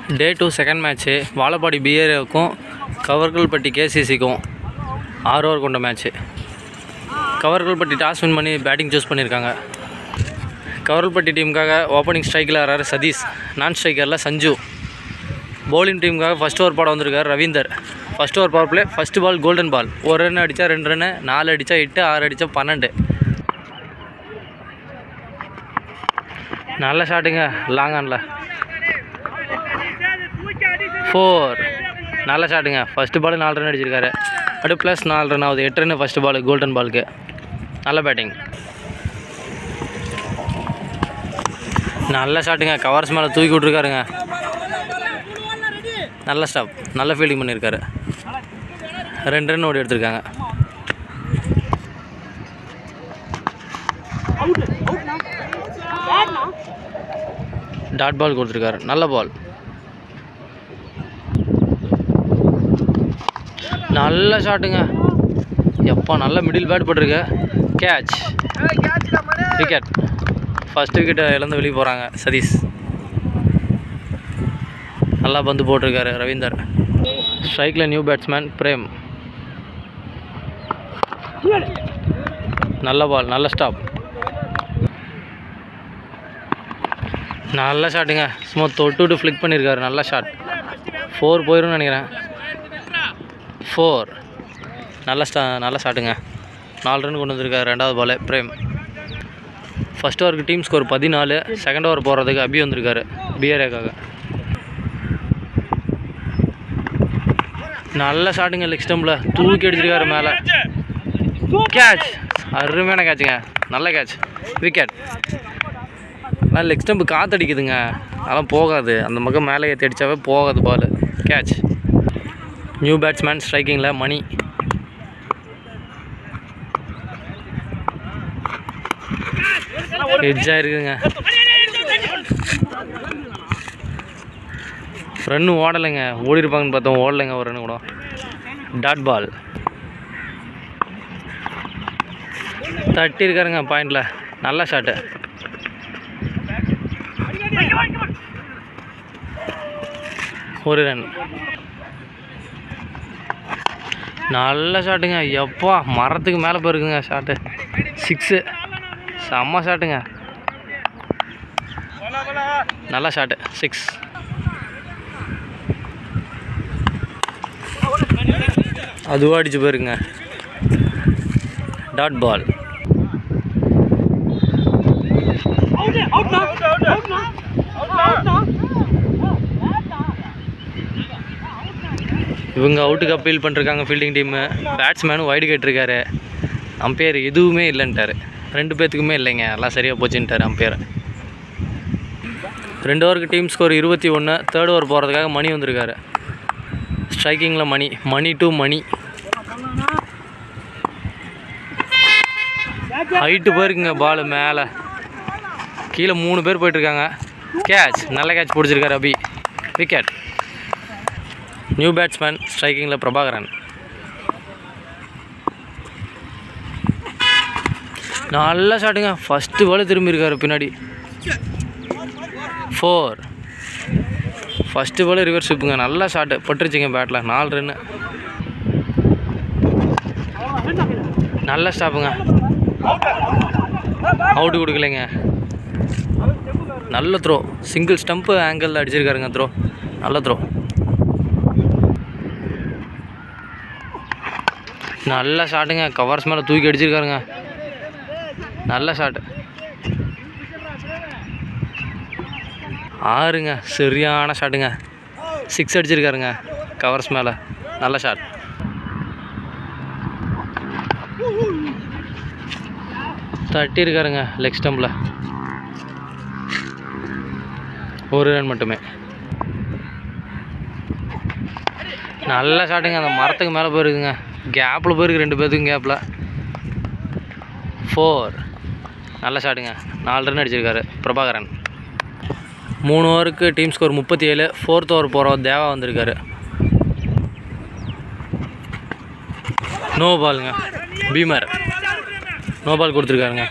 டே 2 second match Vazhapadi பிஏக்கும் கவர்கல்பட்டி கேசிசிக்கும் 6 over கொண்ட மேட்ச்சு. கவர்கல்பட்டி டாஸ் வின் பண்ணி பேட்டிங் சூஸ் பண்ணியிருக்காங்க. கவர்கல்பட்டி டீமுக்காக ஓப்பனிங் ஸ்ட்ரைக்கில் ஆறாரு சதீஷ், நான் ஸ்ட்ரைக்கரில் சஞ்சு. பவுலிங் டீமுக்காக ஃபஸ்ட் ஓவர் போட வந்திருக்கார் Ravinder. First over power play, first ball golden ball. 1 run அடித்தா 2 ரன்னு, 4 அடித்தா 8, 6 அடித்தா 12. நல்ல ஷாட்டுங்க லாங் ஆனில் 4. நல்ல ஷாட்டுங்க. ஃபஸ்ட்டு பால் 4 ரன் அடிச்சிருக்காரு. அப்படியே ப்ளஸ் 4 ரன் ஆகுது. 8 ரன் ஃபஸ்ட்டு பால் கோல்டன் பாலுக்கு. நல்ல பேட்டிங். நல்ல ஷாட்டுங்க. கவர்ஸ் மேலே தூக்கி விட்ருக்காருங்க. நல்ல ஸ்டாப், நல்ல ஃபீல்டிங் பண்ணியிருக்காரு. 2 ரன் ஓடி எடுத்திருக்காங்க. டாட் பால் கொடுத்துருக்காரு. நல்ல பால். நல்ல ஷாட்டுங்க. எப்போ நல்ல மிடில் பேட் போட்டிருக்கு. Catch, wicket. ஃபஸ்ட் விக்கெட்டை இழந்து வெளியே போகிறாங்க சதீஷ். நல்லா பந்து போட்டிருக்காரு ரவீந்தர். ஸ்ட்ரைக்கில் நியூ பேட்ஸ்மேன் பிரேம். நல்ல பால், நல்ல ஸ்டாப். நல்ல ஷாட்டுங்க. சும்மா தொட்டு ஃப்ளிக் பண்ணியிருக்காரு. நல்ல ஷாட். 4 போயிடும்னு நினைக்கிறேன். 4. நல்ல ஷாட்டுங்க. 4 ரன் கொண்டு வந்திருக்காரு. 2வது பால் பிரேம். ஃபஸ்ட் ஓவருக்கு டீம் ஸ்கோர் 14. செகண்ட் ஓவர் போடுறதுக்கு அபி வந்திருக்காரு பிஆர்ஏக்காக. நல்ல ஷாட்டுங்க. லெக் ஸ்டம்பில் தூக்கி அடிச்சிருக்காரு மேலே. கேட்ச், அருமையான கேட்சுங்க. நல்ல கேட்ச், விக்கெட். ஆனால் லெக் ஸ்டம்பு காற்றடிக்குதுங்க, அதெல்லாம் போகாது. அந்த பக்கம் மேலே ஏற்றி அடித்தாவே போகாது பால். கேட்ச். நியூ பேட்ஸ்மேன் ஸ்ட்ரைக்கிங்கில் மணி. எட்ஜாக இருக்குதுங்க. ரன்னு ஓடலைங்க. ஓடி இருப்பாங்கன்னு பார்த்தோம், ஓடலைங்க ஒரு ரன்னு கூட. டாட் பால் தட்டி இருக்காருங்க பாயிண்டில். நல்ல ஷாட்டு. ஒரு ரன். நல்ல ஷாட்டுங்க. எப்பா மரத்துக்கு மேலே போயிருக்குங்க ஷாட்டு. 6. செம்ம ஷாட்டுங்க. நல்ல ஷாட்டு. 6. அதுவாக அடிச்சு போயிருங்க. Dot ball. இவங்க அவுட்டுக்கு அப்பீல் பண்ணிருக்காங்க ஃபீல்டிங் டீமு. பேட்ஸ்மேனும் வைடு கேட்டிருக்காரு. அம்பையர் எதுவுமே இல்லைன்ட்டார். 2 பேர்த்துக்குமே இல்லைங்க, எல்லாம் சரியாக போச்சுன்ட்டார் அம்பையர். 2 ஓவருக்கு டீம் ஸ்கோர் 21. தேர்ட் ஓவர் போகிறதுக்காக மணி வந்திருக்காரு. ஸ்ட்ரைக்கிங்கில் மணி டு மணி. ஹைட்டு போயிருக்குங்க பால் மேலே. கீழே 3 பேர் போயிட்டுருக்காங்க. கேட்ச், நல்ல கேட்ச் பிடிச்சிருக்காரு அபி. விக்கெட். நியூ பேட்ஸ்மேன் ஸ்ட்ரைக்கிங்கில் பிரபாகரன். நல்ல ஷாட்டுங்க. ஃபஸ்ட்டு பால் திரும்பியிருக்காரு பின்னாடி. 4. ஃபஸ்ட்டு பால் ரிவர்ஸ் ஸ்விப்புங்க. நல்ல ஷாட்டு பட்டுருச்சுங்க பேட்டில். 4 ரன்னு. நல்ல ஸ்டாப்புங்க. அவுட்டு கொடுக்கலைங்க. நல்ல த்ரோ. சிங்கிள் ஸ்டம்ப்பு ஆங்கிளில் அடிச்சிருக்காருங்க த்ரோ. நல்ல த்ரோ. நல்ல ஷாட்டுங்க. கவர்ஸ் மேலே தூக்கி அடிச்சிருக்காருங்க. நல்ல ஷாட்டு. 6ங்க. சரியான ஷாட்டுங்க. 6 அடிச்சிருக்காருங்க கவர்ஸ் மேலே. நல்ல ஷாட். தட்டி இருக்காருங்க லெக் ஸ்டம்பில். 1 ரன் மட்டுமே. நல்ல ஷாட்டுங்க. அந்த மரத்துக்கு மேலே போயிருக்குங்க. கேப்பில் போயிருக்கு 2 பேர்த்துக்கும் கேப்பில். 4. நல்ல ஷாட்டுங்க. 4 ரன் அடிச்சிருக்காரு பிரபாகரன். 3 ஓவருக்கு டீம் ஸ்கோர் 37. 4th ஓவர் போகிறோம் தேவா வந்திருக்காரு. நோ பாலுங்க. பீமர் நோ பால் கொடுத்துருக்காருங்க.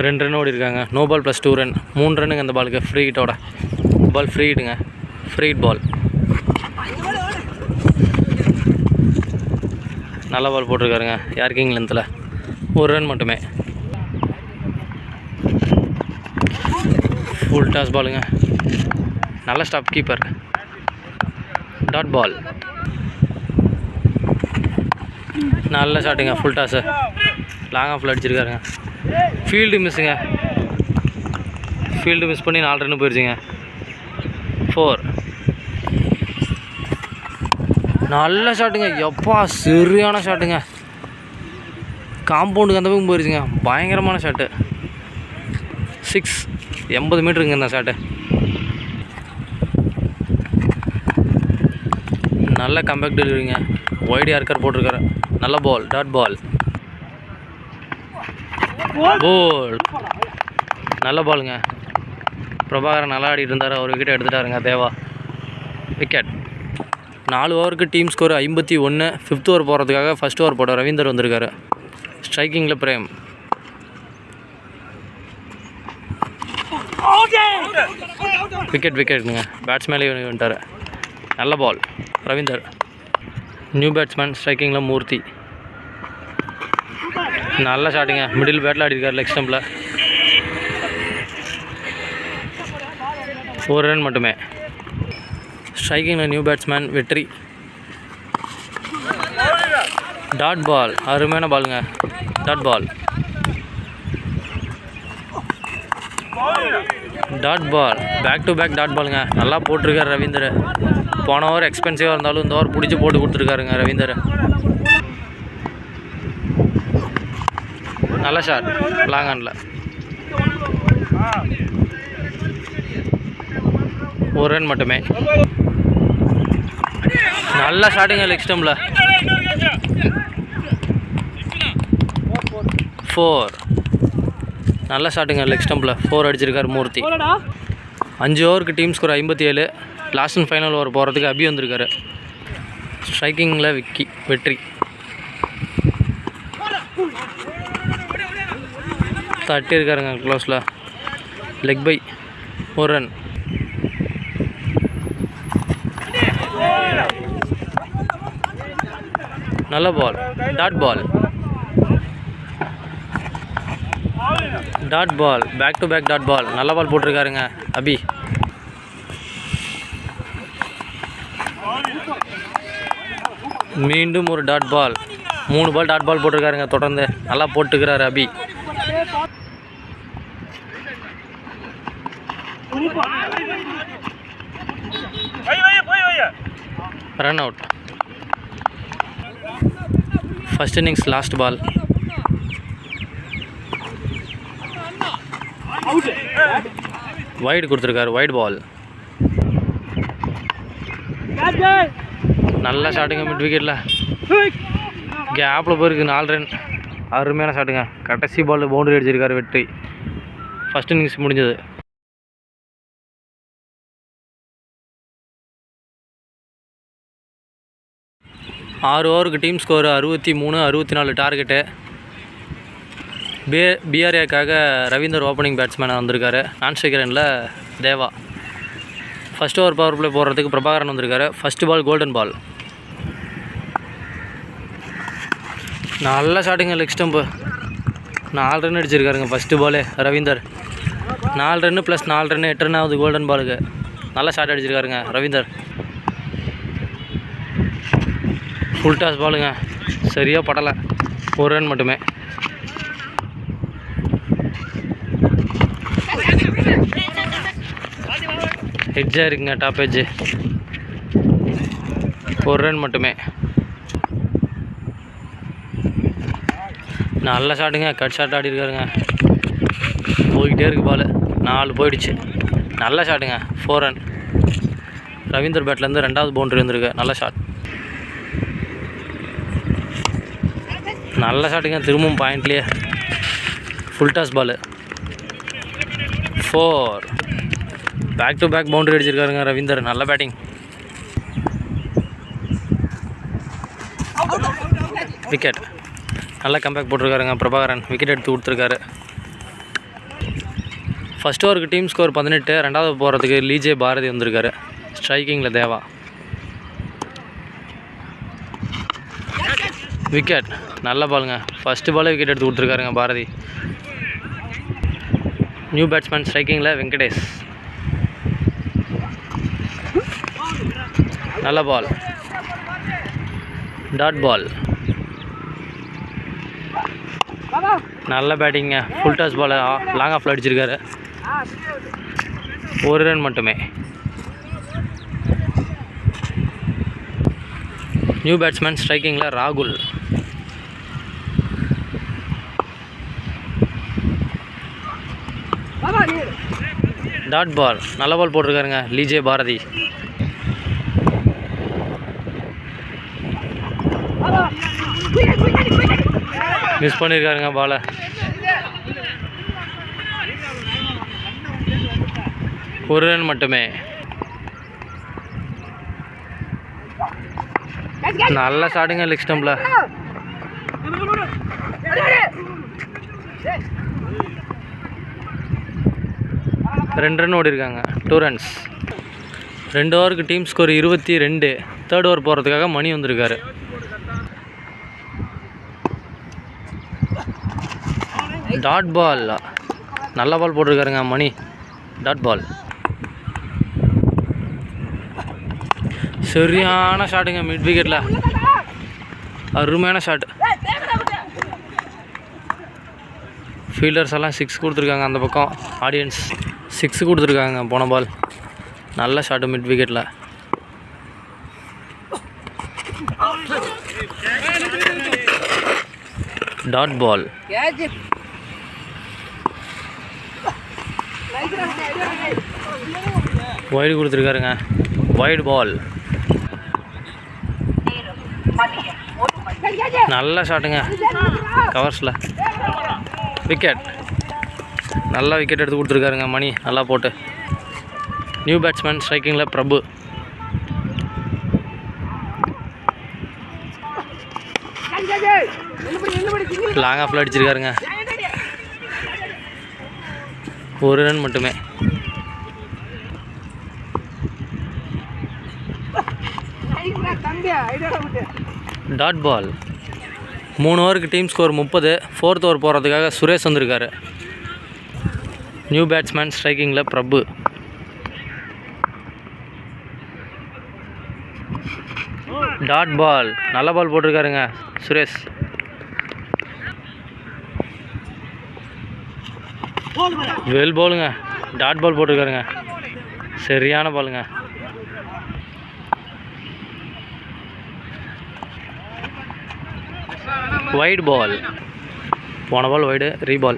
2 ரன் ஓடி இருக்காங்க. No ball plus 2 run. 3 ரன்னுங்க அந்த பாலுக்கு. ஃப்ரீ ஹிட்டோட பால் ஃப்ரீ ஹிட்டுங்க. Free hit ball. நல்ல பால் போட்டிருக்காருங்க யார்கிங் லென்த்தில். 1 ரன் மட்டுமே. ஃபுல் டாஸ் பாலுங்க. நல்ல ஸ்டாப் கீப்பர். Dot ball. நல்ல ஷாட்டுங்க. ஃபுல் டாஸு லாங் ஆஃபில் அடிச்சிருக்காருங்க. ஃபீல்டு மிஸ்ஸுங்க. ஃபீல்டு மிஸ் பண்ணி 4 ரன்னு போயிடுச்சுங்க. 4. நல்ல ஷாட்டுங்க. எப்பா சரியான ஷாட்டுங்க. காம்பவுண்டுக்கு அந்த பக்கம் போயிடுச்சுங்க. பயங்கரமான ஷாட்டு. 6. 80 மீட்டருங்க இந்த ஷாட்டு. நல்ல கம்பேக் டெலிவரிங்க. ஒய்டு யார்கர் போட்டிருக்காரு. நல்ல பால். டாட் பால். போல். நல்ல பாலுங்க. பிரபாகரன் நல்லா ஆடிட்டு இருந்தார். அவர் விக்கெட் எடுத்துட்டாருங்க தேவா. விக்கெட். 4 ஓவருக்கு டீம் ஸ்கோர் 51. 5th ஓவர் போகிறதுக்காக ஃபஸ்ட் ஓவர் போட்ட ரவீந்தர் வந்திருக்காரு. ஸ்ட்ரைக்கிங்கில் பிரேம். விக்கெட்டுங்க. பேட்ஸ்மேனே வந்துட்டார். நல்ல பால். ரவீந்தர். New batsman. ஸ்ட்ரைக்கிங்கில் மூர்த்தி. நல்ல ஷாட்டுங்க. மிடில் பேட்டில் ஆடிருக்கார் லெக் ஸ்டம்பில். 4 ரன் மட்டுமே. ஸ்ட்ரைக்கிங்கில் new batsman Vetri. Dot ball. அருமையான பாலுங்க. Dot ball. Dot ball. Back to back dot பாலுங்க. நல்லா போட்டிருக்கார் ரவீந்தர். போன ஓவர் எக்ஸ்பென்சிவாக இருந்தாலும் இந்த ஓவர் பிடிச்சி போட்டு கொடுத்துருக்காருங்க ரவீந்தர். நல்ல ஷாட். லாங் ஆனில். 1 ரன் மட்டுமே. நல்ல ஷாட்டுங்க லெக் ஸ்டம்பில். 4. நல்ல ஷாட்டுங்க லெக் ஸ்டம்பில். 4 அடிச்சிருக்கார் மூர்த்தி. 5 ஓவருக்கு team score 57. Last and final over போகிறதுக்கு அபி வந்திருக்காரு. ஸ்ட்ரைக்கிங்கில் வெற்றி. தட்டி இருக்காருங்க க்ளோஸில். Leg by. 1 ரன். நல்ல ball. Dot ball. Dot ball. Back to back dot ball. நல்ல பால் போட்டிருக்காருங்க அபி. மீண்டும் ஒரு டாட் பால். 3 பால் டாட் பால் போட்டிருக்காருங்க தொடர்ந்து. நல்லா போட்டுக்கிறார் Abhi. Run out. First innings last ball. Wide கொடுத்துருக்காரு. Wide ball. நல்ல ஷாட்டுங்க மிட் விக்கெட்டில். கேப்பில் போயிருக்கு. 4 ரன். அருமையான ஷாட்டுங்க. கடைசி பால் பவுண்டரி அடிச்சிருக்காரு வெற்றி. ஃபர்ஸ்ட் இன்னிங்ஸ் முடிஞ்சது. ஆறு ஓவருக்கு டீம் ஸ்கோர் 63, 64 டார்கெட்டு. பிஆர்ஏக்காக ரவீந்தர் ஓப்பனிங் பேட்ஸ்மேனாக வந்திருக்காரு. நான் ஸ்ட்ரைக்கரில் Deva. First over power play போடுறதுக்கு பிரபாகரன் வந்திருக்காரு. First ball golden ball. நல்ல ஷாட்டுங்க லெக் ஸ்டம்பு. 4 ரன் அடிச்சிருக்காருங்க ஃபஸ்ட்டு பாலே Ravinder. 4 run plus 4 run 8 run ஆகுது கோல்டன் பாலுக்கு. நல்ல ஷாட் அடிச்சிருக்காருங்க ரவீந்தர். ஃபுல் டாஸ் பாலுங்க. சரியாக படலை. 1 ரன் மட்டுமே. ஹெட்ஜாக இருக்குங்க. Top hedge. 1 ரன் மட்டுமே. நல்ல ஷாட்டுங்க. கட் ஷாட் ஆடி இருக்காருங்க. போய்கிட்டே இருக்கு பால். 4 போயிடுச்சு. நல்ல ஷாட்டுங்க. 4 ரன். ரவீந்தர் பேட்லேருந்து 2வது பவுண்டரி வந்திருக்கு. நல்ல ஷாட். நல்ல ஷாட்டுங்க. திரும்பவும் பாயிண்ட்லேயே. Full toss ball. 4. Back to back boundary அடிச்சிருக்காருங்க ரவீந்தர். நல்ல பேட்டிங். விக்கெட். நல்ல கம்பேக் போட்டிருக்காருங்க பிரபாகரன். விக்கெட் எடுத்து கொடுத்துருக்காரு. ஃபஸ்ட் ஓவருக்கு டீம் ஸ்கோர் 18. ரெண்டாவது போகிறதுக்கு லீஜே பாரதி வந்திருக்காரு. ஸ்ட்ரைக்கிங்கில் தேவா. விக்கெட். நல்ல பாலுங்க. ஃபஸ்ட்டு பாலே விக்கெட் எடுத்து கொடுத்துருக்காருங்க பாரதி. நியூ பேட்ஸ்மேன் ஸ்ட்ரைக்கிங்கில் வெங்கடேஷ். நல்ல பால். Dot ball. நல்ல பேட்டிங்க. ஃபுல் டாஸ் பால் லாங் ஆஃபில் அடிச்சிருக்காரு. ஒரு ரன் மட்டுமே. நியூ பேட்ஸ்மேன் ஸ்ட்ரைக்கிங்கில் ராகுல். Dot ball. நல்ல பால் போட்டிருக்காருங்க லீஜே பாரதி. மிஸ் பண்ணியிருக்காருங்க பாலை. ஒரு ரன் மட்டுமே. நல்ல ஷாட்டுங்க லெக் ஸ்டம்பில். 2 ரன் ஓடி இருக்காங்க. 2 ரன்ஸ். 2 ஓவருக்கு டீம் ஸ்கோர் 22. தேர்ட் ஓவர் போகிறதுக்காக மணி வந்திருக்காரு. Dot ball. நல்ல பால் போட்டிருக்காருங்க மணி. Dot ball. சரியான ஷாட்டுங்க மிட் விக்கெட்டில். அருமையான ஷாட். ஃபீல்டர்ஸ் எல்லாம் 6 கொடுத்துருக்காங்க. அந்த பக்கம் ஆடியன்ஸ் 6 கொடுத்துருக்காங்க போன பால். நல்ல ஷாட்டு மிட் விக்கெட்டில். Dot ball. வைடு கொடுத்துருக்காருங்க. Wide ball. நல்ல ஷாட்டுங்க கவர்ஸில். விக்கெட். நல்லா விக்கெட் எடுத்து கொடுத்துருக்காருங்க மணி. நல்லா போட்டு. நியூ பேட்ஸ்மேன் ஸ்ட்ரைக்கிங்கில் பிரபு. லாங் ஆஃபில் அடிச்சிருக்காருங்க. ஒரு ரன் மட்டுமே. Dot ball. 3 ஓவருக்கு டீம் ஸ்கோர் 30. ஃபோர்த் ஓவர் போகிறதுக்காக சுரேஷ் வந்திருக்காரு. நியூ பேட்ஸ்மேன் ஸ்ட்ரைக்கிங்கில் பிரபு. Dot ball. நல்ல பால் போட்டிருக்காருங்க சுரேஷ். வெல் பாலுங்க. டாட் பால் போட்டிருக்காருங்க. சரியான பாலுங்க. Wide ball. போன பால் வைடு. ரீபால்.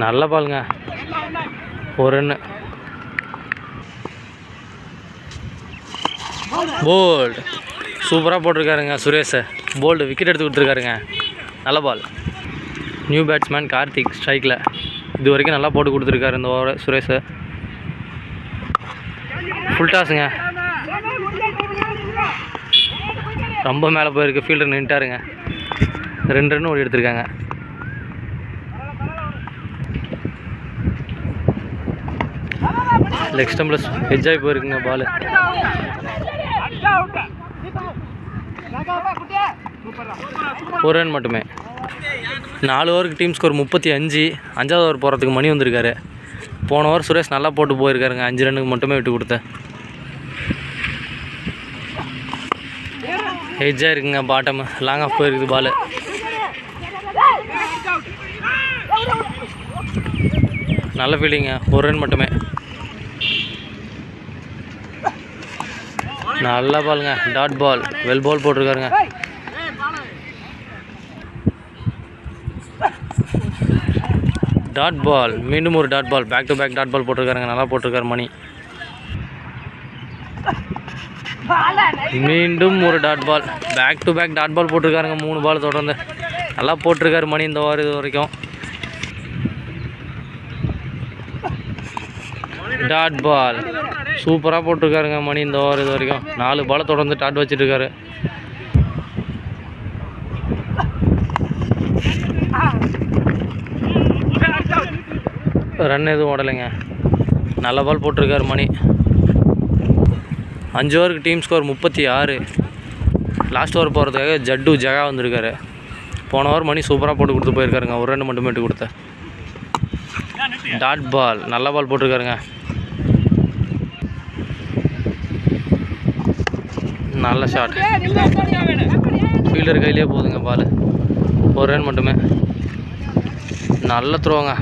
நல்ல பாலுங்க. ஒரு ரன்னு. போல்டு. சூப்பராக போட்டிருக்காருங்க சுரேஷ். போல்டு விக்கெட் எடுத்து கொடுத்துருக்காருங்க. நல்ல பால். நியூ பேட்ஸ்மேன் கார்த்திக் ஸ்ட்ரைக்கில். இது வரைக்கும் நல்லா போட்டு கொடுத்துருக்காரு இந்த ஓவர் சுரேஷ். ஃபுல் டாஸுங்க. ரொம்ப மேலே போயிருக்கு. ஃபீல்டர் நின்ட்டாருங்க. 2 ரன் ஓடி எடுத்திருக்காங்க. லெக் ஸ்டம்பில் ஹெட்ஜாகி போயிருக்குங்க பால். ஒரு ரன் மட்டுமே. 4 ஓவருக்கு டீம் ஸ்கோர் 35. 5வது ஓவர் போகிறதுக்கு மணி வந்திருக்காரு. போன ஓவர் சுரேஷ் நல்லா போட்டு போயிருக்காருங்க. 5 ரன்னுக்கு மட்டுமே விட்டு கொடுத்தேன். ஹெட்ஜாக இருக்குங்க பாட்டம். லாங் ஆஃப் போயிருக்குது பால். நல்ல ஃபீல்டிங்க. ஒரு ரன் மட்டுமே. நல்ல பாலுங்க. Dot ball. வெல் பால் போட்டிருக்காருங்க. Dot ball. மீண்டும் ஒரு dot ball. Back to back dot ball போட்டிருக்காருங்க. நல்லா போட்டிருக்காரு மணி. மீண்டும் ஒரு dot ball. Back to back dot ball போட்டிருக்காருங்க. 3 பால் தொடர்ந்து நல்லா போட்டிருக்காரு மணி இந்த ஓவர். இது வரைக்கும் டாட் பால். சூப்பராக போட்டிருக்காருங்க மணி இந்த ஓவர். இது வரைக்கும் 4 பாலை தொடர்ந்து டாட் வச்சுட்ருக்காரு. ரன் எதுவும் ஓடலைங்க. நல்ல பால் போட்டிருக்காரு மணி. 5 ஓவருக்கு டீம் ஸ்கோர் 36. லாஸ்ட் ஓவர் போகிறதுக்காக ஜகா வந்திருக்காரு. போன ஓவர் மணி சூப்பராக போட்டு கொடுத்து போயிருக்காருங்க. ஒரு ரன் மட்டுமே விட்டு கொடுத்த. டாட் பால் நல்ல பால் போட்டிருக்காருங்க. நல்ல ஷாட். ஃபீல்டர் கையிலே போகுதுங்க பால். ஒரு ரன் மட்டுமே. நல்ல த்ரோங்க.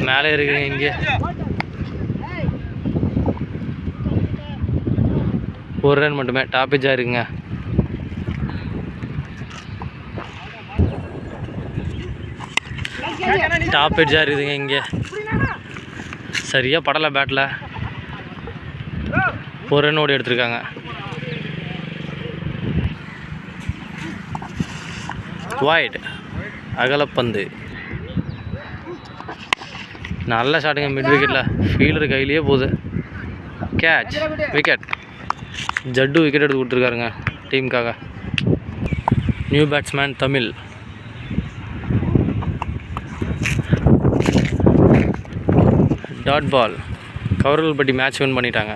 மேலே இருக்குங்க. இங்கே ஒரு ரன் மட்டுமே. டாப்பேஜாக இருக்குங்க. டாப்பேஜாக இருக்குதுங்க. இங்கே சரியாக படலை பேட்டில். ஒரு ரன் ஓடி எடுத்திருக்காங்க. வைட் அகலப்பந்து. நல்ல ஷாட்டுங்க மிட் விக்கெட்டில். ஃபீல்டர் கையிலேயே போகுது. கேட்ச். விக்கெட். ஜட்டு விக்கெட் எடுத்து கொடுத்துருக்காருங்க டீமுக்காக. New batsman Tamil. Dot ball. Kavarkalpatti match win பண்ணிட்டாங்க.